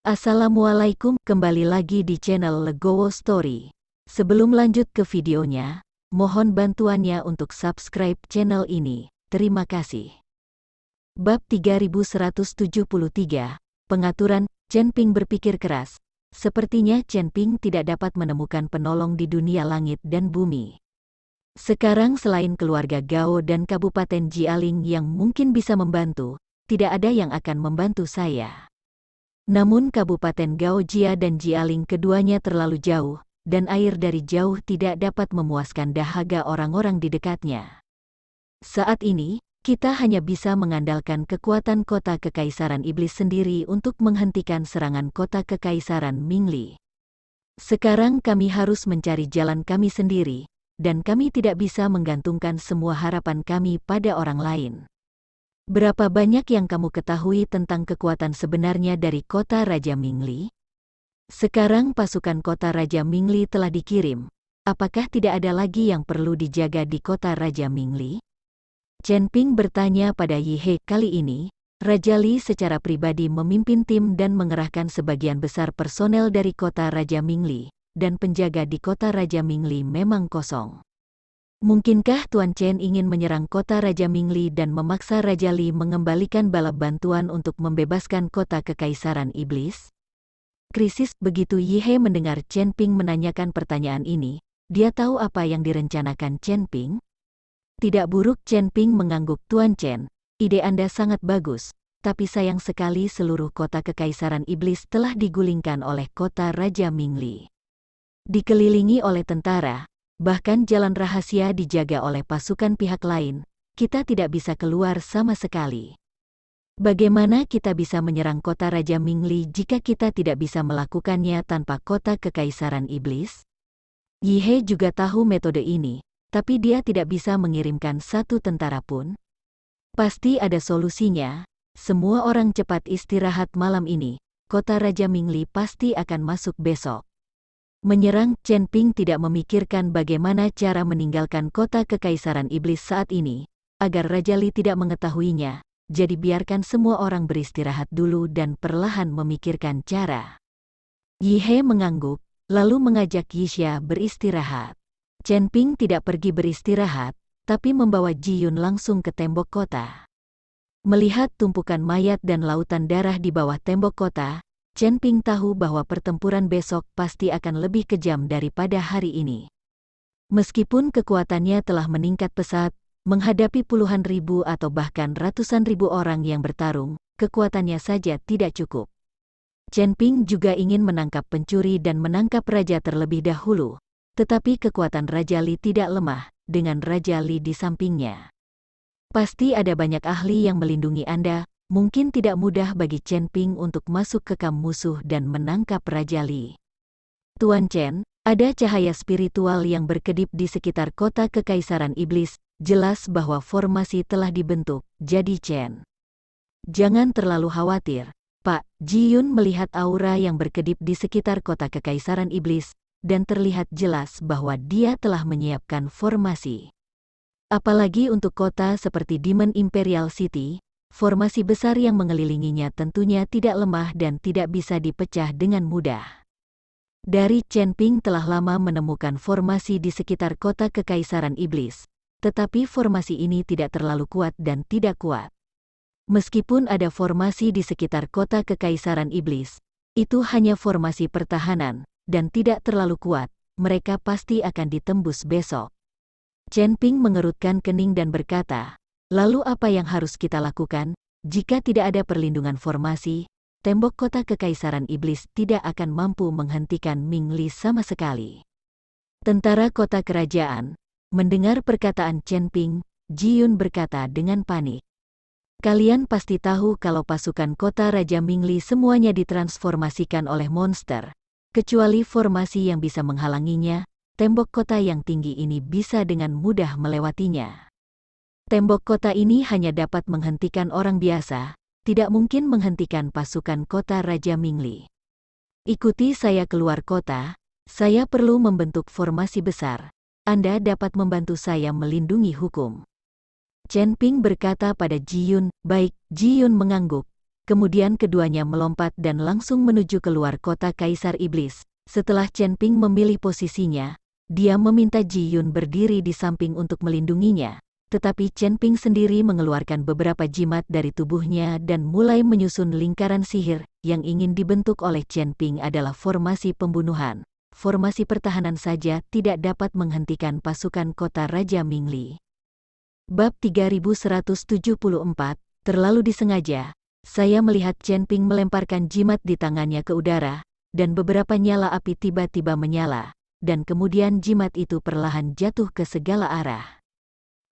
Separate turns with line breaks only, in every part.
Assalamualaikum, kembali lagi di channel Legowo Story. Sebelum lanjut ke videonya, mohon bantuannya untuk subscribe channel ini. Terima kasih. Bab 3173, Pengaturan. Chen Ping berpikir keras. Sepertinya Chen Ping tidak dapat menemukan penolong di dunia langit dan bumi. Sekarang selain keluarga Gao dan Kabupaten Jialing yang mungkin bisa membantu, tidak ada yang akan membantu saya. Namun Kabupaten Gaojia dan Jialing keduanya terlalu jauh, dan air dari jauh tidak dapat memuaskan dahaga orang-orang di dekatnya. Saat ini, kita hanya bisa mengandalkan kekuatan kota Kekaisaran Iblis sendiri untuk menghentikan serangan kota Kekaisaran Mingli. Sekarang kami harus mencari jalan kami sendiri, dan kami tidak bisa menggantungkan semua harapan kami pada orang lain. Berapa banyak yang kamu ketahui tentang kekuatan sebenarnya dari kota Raja Mingli? Sekarang pasukan kota Raja Mingli telah dikirim. Apakah tidak ada lagi yang perlu dijaga di kota Raja Mingli? Chen Ping bertanya pada Yi He. Kali ini, Raja Li secara pribadi memimpin tim dan mengerahkan sebagian besar personel dari kota Raja Mingli, dan penjaga di kota Raja Mingli memang kosong. Mungkinkah Tuan Chen ingin menyerang kota Raja Mingli dan memaksa Raja Li mengembalikan bala bantuan untuk membebaskan kota Kekaisaran Iblis? Krisis. Begitu Yi He mendengar Chen Ping menanyakan pertanyaan ini, dia tahu apa yang direncanakan Chen Ping. Tidak buruk. Chen Ping mengangguk. Tuan Chen, ide Anda sangat bagus, tapi sayang sekali seluruh kota Kekaisaran Iblis telah digulingkan oleh kota Raja Mingli. Dikelilingi oleh tentara, bahkan jalan rahasia dijaga oleh pasukan pihak lain, kita tidak bisa keluar sama sekali. Bagaimana kita bisa menyerang kota Raja Mingli jika kita tidak bisa melakukannya tanpa kota Kekaisaran Iblis? Yi He juga tahu metode ini, tapi dia tidak bisa mengirimkan satu tentara pun. Pasti ada solusinya. Semua orang cepat istirahat malam ini, kota Raja Mingli pasti akan masuk besok. Menyerang. Chen Ping tidak memikirkan bagaimana cara meninggalkan kota Kekaisaran Iblis saat ini, agar Raja Li tidak mengetahuinya, jadi biarkan semua orang beristirahat dulu dan perlahan memikirkan cara. Yi He mengangguk, lalu mengajak Yixia beristirahat. Chen Ping tidak pergi beristirahat, tapi membawa Ji Yun langsung ke tembok kota. Melihat tumpukan mayat dan lautan darah di bawah tembok kota, Chen Ping tahu bahwa pertempuran besok pasti akan lebih kejam daripada hari ini. Meskipun kekuatannya telah meningkat pesat, menghadapi puluhan ribu atau bahkan ratusan ribu orang yang bertarung, kekuatannya saja tidak cukup. Chen Ping juga ingin menangkap pencuri dan menangkap raja terlebih dahulu, tetapi kekuatan Raja Li tidak lemah, dengan Raja Li di sampingnya. Pasti ada banyak ahli yang melindungi Anda. Mungkin tidak mudah bagi Chen Ping untuk masuk ke kamp musuh dan menangkap Raja Li. Tuan Chen, ada cahaya spiritual yang berkedip di sekitar kota Kekaisaran Iblis, jelas bahwa formasi telah dibentuk, jadi Chen. Jangan terlalu khawatir, Pak. Ji Yun melihat aura yang berkedip di sekitar kota Kekaisaran Iblis, dan terlihat jelas bahwa dia telah menyiapkan formasi. Apalagi untuk kota seperti Demon Imperial City, formasi besar yang mengelilinginya tentunya tidak lemah dan tidak bisa dipecah dengan mudah. Dari Chen Ping telah lama menemukan formasi di sekitar kota Kekaisaran Iblis, tetapi formasi ini tidak terlalu kuat dan tidak kuat. Meskipun ada formasi di sekitar kota Kekaisaran Iblis, itu hanya formasi pertahanan, dan tidak terlalu kuat, mereka pasti akan ditembus besok. Chen Ping mengerutkan kening dan berkata, lalu apa yang harus kita lakukan? Jika tidak ada perlindungan formasi, tembok kota Kekaisaran Iblis tidak akan mampu menghentikan Mingli sama sekali. Tentara kota kerajaan, mendengar perkataan Chen Ping, Ji Yun berkata dengan panik. Kalian pasti tahu kalau pasukan kota Raja Mingli semuanya ditransformasikan oleh monster, kecuali formasi yang bisa menghalanginya, tembok kota yang tinggi ini bisa dengan mudah melewatinya. Tembok kota ini hanya dapat menghentikan orang biasa, tidak mungkin menghentikan pasukan kota Raja Mingli. Ikuti saya keluar kota, saya perlu membentuk formasi besar. Anda dapat membantu saya melindungi hukum. Chen Ping berkata pada Ji Yun. Baik. Ji Yun mengangguk. kemudian keduanya melompat dan langsung menuju keluar kota Kaisar Iblis. Setelah Chen Ping memilih posisinya, dia meminta Ji Yun berdiri di samping untuk melindunginya. Tetapi Chen Ping sendiri mengeluarkan beberapa jimat dari tubuhnya dan mulai menyusun lingkaran sihir. Yang ingin dibentuk oleh Chen Ping adalah formasi pembunuhan. Formasi pertahanan saja tidak dapat menghentikan pasukan kota Raja Mingli. Bab 3174, terlalu disengaja. Saya melihat Chen Ping melemparkan jimat di tangannya ke udara, dan beberapa nyala api tiba-tiba menyala, dan kemudian jimat itu perlahan jatuh ke segala arah.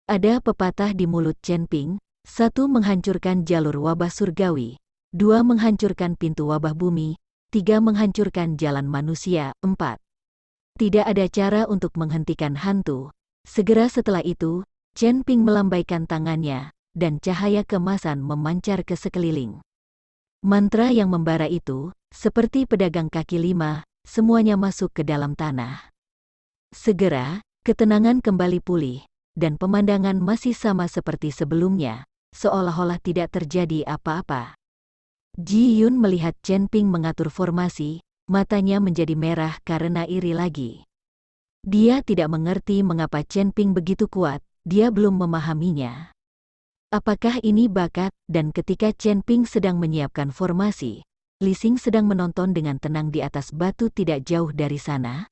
Ada pepatah di mulut Chen Ping, 1 menghancurkan jalur wabah surgawi, 2 menghancurkan pintu wabah bumi, 3 menghancurkan jalan manusia, 4. Tidak ada cara untuk menghentikan hantu. Segera setelah itu, Chen Ping melambaikan tangannya, dan cahaya kemasan memancar ke sekeliling. Mantra yang membara itu, seperti pedagang kaki 5, semuanya masuk ke dalam tanah. Segera, ketenangan kembali pulih, dan pemandangan masih sama seperti sebelumnya, seolah-olah tidak terjadi apa-apa. Ji Yun melihat Chen Ping mengatur formasi, matanya menjadi merah karena iri lagi. Dia tidak mengerti mengapa Chen Ping begitu kuat, dia belum memahaminya. Apakah ini bakat? Dan ketika Chen Ping sedang menyiapkan formasi, Li Xing sedang menonton dengan tenang di atas batu tidak jauh dari sana.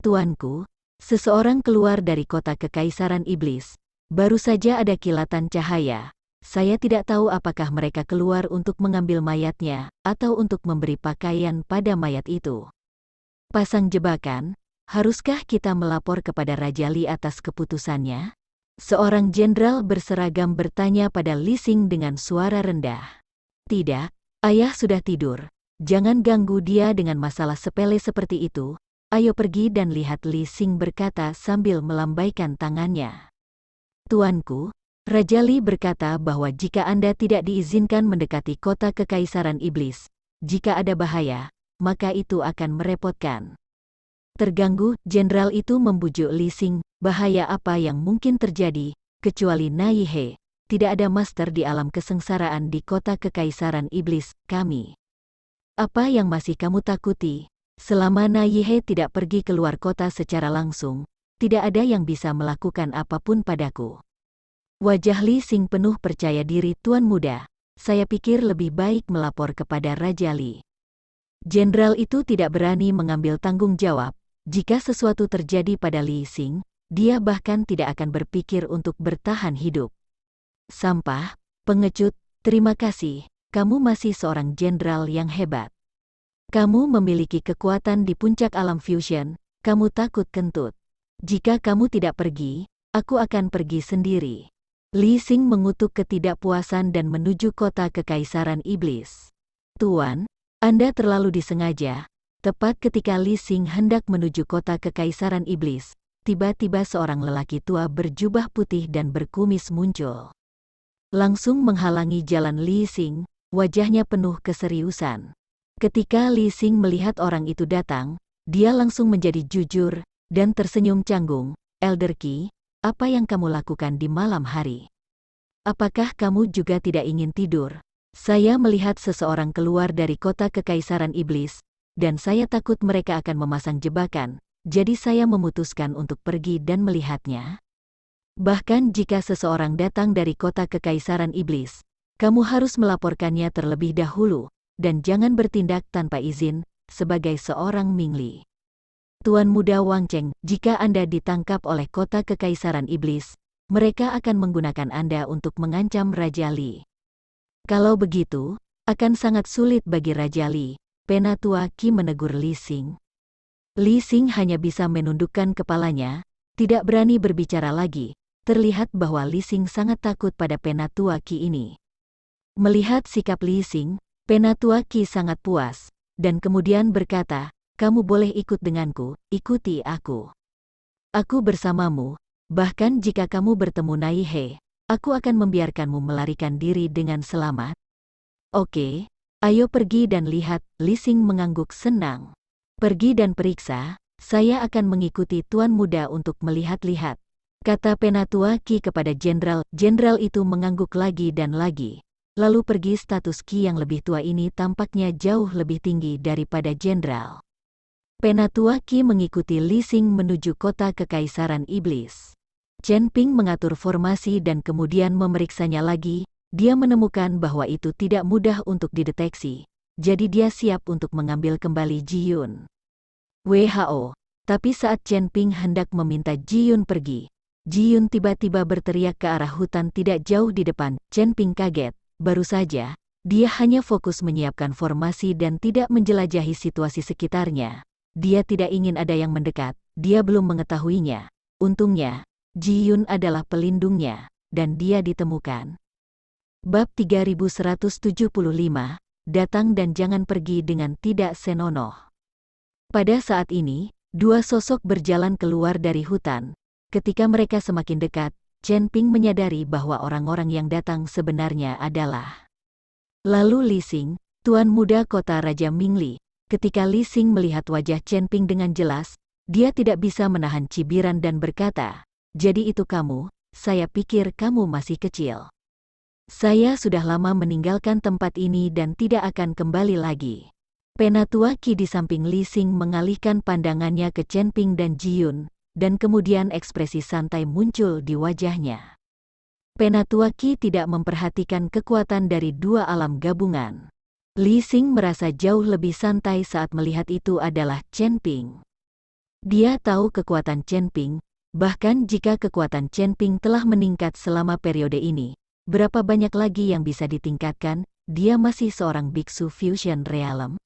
Tuanku, seseorang keluar dari kota Kekaisaran Iblis. Baru saja ada kilatan cahaya. Saya tidak tahu apakah mereka keluar untuk mengambil mayatnya, atau untuk memberi pakaian pada mayat itu. Pasang jebakan, haruskah kita melapor kepada Raja Li atas keputusannya? Seorang jenderal berseragam bertanya pada Li Xing dengan suara rendah. Tidak, ayah sudah tidur. Jangan ganggu dia dengan masalah sepele seperti itu. Ayo pergi dan lihat, Li Xing berkata sambil melambaikan tangannya. Tuanku, Raja Li berkata bahwa jika Anda tidak diizinkan mendekati kota Kekaisaran Iblis, jika ada bahaya, maka itu akan merepotkan. Terganggu, jenderal itu membujuk Li Xing, bahaya apa yang mungkin terjadi, kecuali Nai He, tidak ada master di alam kesengsaraan di kota Kekaisaran Iblis, kami. Apa yang masih kamu takuti? Selama Nai He tidak pergi keluar kota secara langsung, tidak ada yang bisa melakukan apapun padaku. Wajah Li Xing penuh percaya diri. Tuan muda, saya pikir lebih baik melapor kepada Raja Li. Jenderal itu tidak berani mengambil tanggung jawab. Jika sesuatu terjadi pada Li Xing, dia bahkan tidak akan berpikir untuk bertahan hidup. Sampah, pengecut, terima kasih, kamu masih seorang jenderal yang hebat. Kamu memiliki kekuatan di puncak alam fusion, kamu takut kentut. Jika kamu tidak pergi, aku akan pergi sendiri. Li Xing mengutuk ketidakpuasan dan menuju kota Kekaisaran Iblis. Tuan, Anda terlalu disengaja. Tepat ketika Li Xing hendak menuju kota Kekaisaran Iblis, tiba-tiba seorang lelaki tua berjubah putih dan berkumis muncul. Langsung menghalangi jalan Li Xing, wajahnya penuh keseriusan. Ketika Li Xing melihat orang itu datang, dia langsung menjadi jujur, dan tersenyum canggung. Elder Qi, apa yang kamu lakukan di malam hari? Apakah kamu juga tidak ingin tidur? Saya melihat seseorang keluar dari kota Kekaisaran Iblis, dan saya takut mereka akan memasang jebakan, jadi saya memutuskan untuk pergi dan melihatnya. Bahkan jika seseorang datang dari kota Kekaisaran Iblis, kamu harus melaporkannya terlebih dahulu, dan jangan bertindak tanpa izin, sebagai seorang Mingli. Tuan muda Wang Cheng, jika Anda ditangkap oleh kota Kekaisaran Iblis, mereka akan menggunakan Anda untuk mengancam Raja Li. Kalau begitu, akan sangat sulit bagi Raja Li, Penatua Qi menegur Li Xing. Li Xing hanya bisa menundukkan kepalanya, tidak berani berbicara lagi. Terlihat bahwa Li Xing sangat takut pada Penatua Qi ini. Melihat sikap Li Xing, Penatua Qi sangat puas, dan kemudian berkata, kamu boleh ikut denganku, ikuti aku. Aku bersamamu, bahkan jika kamu bertemu Nai He, aku akan membiarkanmu melarikan diri dengan selamat. Oke, ayo pergi dan lihat, Li Xing mengangguk senang. Pergi dan periksa, saya akan mengikuti tuan muda untuk melihat-lihat, kata Penatua Qi kepada jenderal. Jenderal itu mengangguk lagi dan lagi. Lalu pergi status Qi yang lebih tua ini tampaknya jauh lebih tinggi daripada jenderal. Penatua Qi mengikuti Li Xing menuju kota Kekaisaran Iblis. Chen Ping mengatur formasi dan kemudian memeriksanya lagi. Dia menemukan bahwa itu tidak mudah untuk dideteksi. Jadi dia siap untuk mengambil kembali Ji Yun. WHO. Tapi saat Chen Ping hendak meminta Ji Yun pergi, Ji Yun tiba-tiba berteriak ke arah hutan tidak jauh di depan. Chen Ping kaget. Baru saja, dia hanya fokus menyiapkan formasi dan tidak menjelajahi situasi sekitarnya. Dia tidak ingin ada yang mendekat, dia belum mengetahuinya. Untungnya, Ji Yun adalah pelindungnya, dan dia ditemukan. Bab 3175, Datang dan Jangan Pergi dengan Tidak Senonoh. Pada saat ini, dua sosok berjalan keluar dari hutan. Ketika mereka semakin dekat, Chen Ping menyadari bahwa orang-orang yang datang sebenarnya adalah lalu Li Xing, tuan muda kota Raja Mingli. Ketika Li Xing melihat wajah Chen Ping dengan jelas, dia tidak bisa menahan cibiran dan berkata, "Jadi itu kamu, saya pikir kamu masih kecil. Saya sudah lama meninggalkan tempat ini dan tidak akan kembali lagi." Penatua Qi di samping Li Xing mengalihkan pandangannya ke Chen Ping dan Ji Yun, dan kemudian ekspresi santai muncul di wajahnya. Penatua Qi tidak memperhatikan kekuatan dari dua alam gabungan. Li Xing merasa jauh lebih santai saat melihat itu adalah Chen Ping. Dia tahu kekuatan Chen Ping, bahkan jika kekuatan Chen Ping telah meningkat selama periode ini, berapa banyak lagi yang bisa ditingkatkan, dia masih seorang biksu Fusion Realm.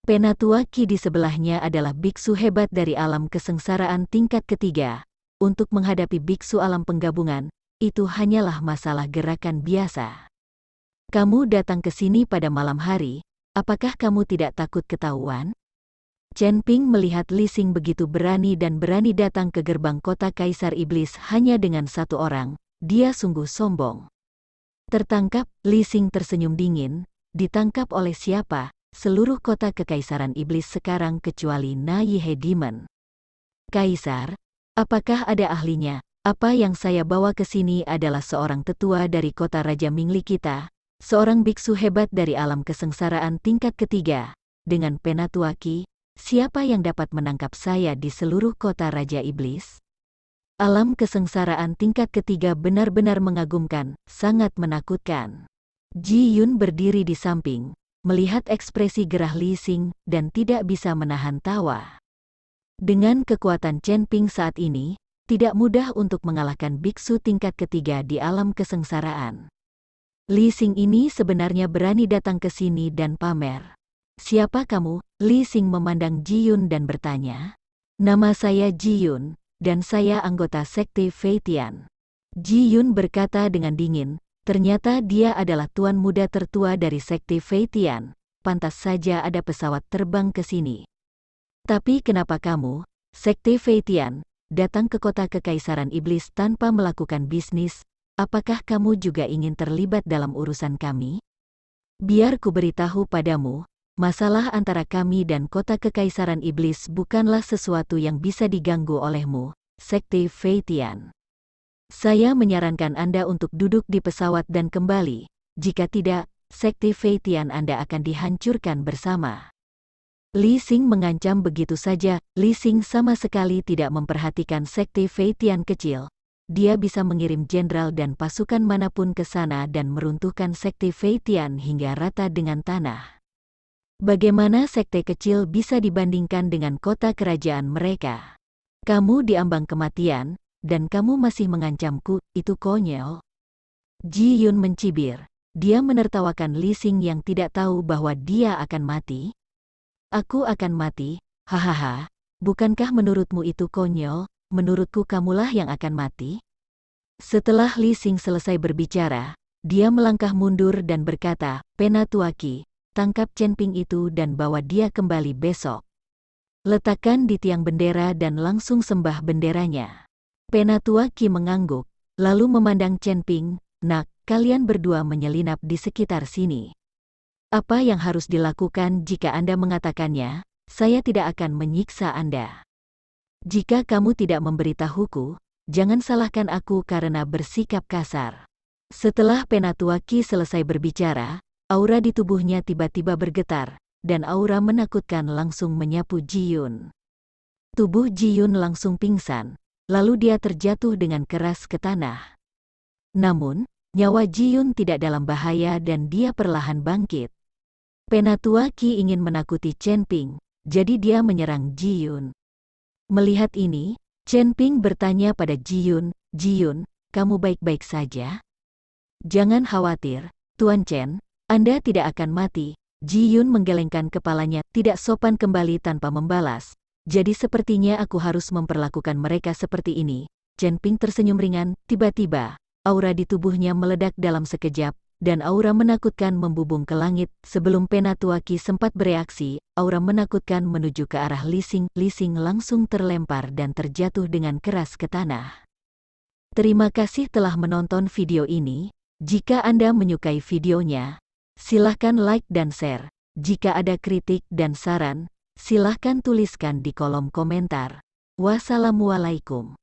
Penatua Qi di sebelahnya adalah biksu hebat dari alam kesengsaraan tingkat ketiga. Untuk menghadapi biksu alam penggabungan, itu hanyalah masalah gerakan biasa. Kamu datang ke sini pada malam hari, apakah kamu tidak takut ketahuan? Chen Ping melihat Li Xing begitu berani dan berani datang ke gerbang kota Kaisar Iblis hanya dengan satu orang, dia sungguh sombong. Tertangkap, Li Xing tersenyum dingin, ditangkap oleh siapa? Seluruh kota Kekaisaran Iblis sekarang kecuali Na Yihe Demon. Kaisar, apakah ada ahlinya? Apa yang saya bawa ke sini adalah seorang tetua dari kota Raja Mingli kita, seorang biksu hebat dari alam kesengsaraan tingkat ketiga. Dengan Penatua Qi, siapa yang dapat menangkap saya di seluruh kota Raja Iblis? Alam kesengsaraan tingkat ketiga benar-benar mengagumkan, sangat menakutkan. Ji Yun berdiri di samping, melihat ekspresi gerah Li Xing, dan tidak bisa menahan tawa. Dengan kekuatan Chen Ping saat ini, tidak mudah untuk mengalahkan biksu tingkat ketiga di alam kesengsaraan. Li Xing ini sebenarnya berani datang ke sini dan pamer. Siapa kamu? Li Xing memandang Ji Yun dan bertanya. Nama saya Ji Yun, dan saya anggota Sekte Fei Tian. Ji Yun berkata dengan dingin. Ternyata dia adalah tuan muda tertua dari Sekte Fei Tian, pantas saja ada pesawat terbang ke sini. Tapi kenapa kamu, Sekte Fei Tian, datang ke kota Kekaisaran Iblis tanpa melakukan bisnis? Apakah kamu juga ingin terlibat dalam urusan kami? Biar ku beritahu padamu, masalah antara kami dan kota Kekaisaran Iblis bukanlah sesuatu yang bisa diganggu olehmu, Sekte Fei Tian. Saya menyarankan Anda untuk duduk di pesawat dan kembali. Jika tidak, Sekte Fei Tian Anda akan dihancurkan bersama. Li Xing mengancam begitu saja. Li Xing sama sekali tidak memperhatikan Sekte Fei Tian kecil. Dia bisa mengirim jenderal dan pasukan manapun ke sana dan meruntuhkan Sekte Fei Tian hingga rata dengan tanah. Bagaimana sekte kecil bisa dibandingkan dengan kota kerajaan mereka? Kamu diambang kematian, dan kamu masih mengancamku, itu konyol. Ji Yun mencibir. Dia menertawakan Li Xing yang tidak tahu bahwa dia akan mati. Aku akan mati, hahaha. Bukankah menurutmu itu konyol? Menurutku kamulah yang akan mati. Setelah Li Xing selesai berbicara, dia melangkah mundur dan berkata, Penatua Qi, tangkap Chen Ping itu dan bawa dia kembali besok. Letakkan di tiang bendera dan langsung sembah benderanya. Penatua Qi mengangguk, lalu memandang Chen Ping, nak, kalian berdua menyelinap di sekitar sini. Apa yang harus dilakukan jika Anda mengatakannya? Saya tidak akan menyiksa Anda. Jika kamu tidak memberitahuku, jangan salahkan aku karena bersikap kasar. Setelah Penatua Qi selesai berbicara, aura di tubuhnya tiba-tiba bergetar, dan aura menakutkan langsung menyapu Ji Yun. Tubuh Ji Yun langsung pingsan, lalu dia terjatuh dengan keras ke tanah. Namun, nyawa Ji Yun tidak dalam bahaya dan dia perlahan bangkit. Penatua Qi ingin menakuti Chen Ping, jadi dia menyerang Ji Yun. Melihat ini, Chen Ping bertanya pada Ji Yun, "Ji Yun, kamu baik-baik saja?" "Jangan khawatir, Tuan Chen, Anda tidak akan mati." Ji Yun menggelengkan kepalanya, tidak sopan kembali tanpa membalas. "Jadi sepertinya aku harus memperlakukan mereka seperti ini." Chen Ping tersenyum ringan, tiba-tiba, aura di tubuhnya meledak dalam sekejap, dan aura menakutkan membubung ke langit. Sebelum Penatua Qi sempat bereaksi, aura menakutkan menuju ke arah Li Xing. Li Xing langsung terlempar dan terjatuh dengan keras ke tanah. Terima kasih telah menonton video ini. Jika Anda menyukai videonya, silahkan like dan share. Jika ada kritik dan saran, silahkan tuliskan di kolom komentar. Wassalamualaikum.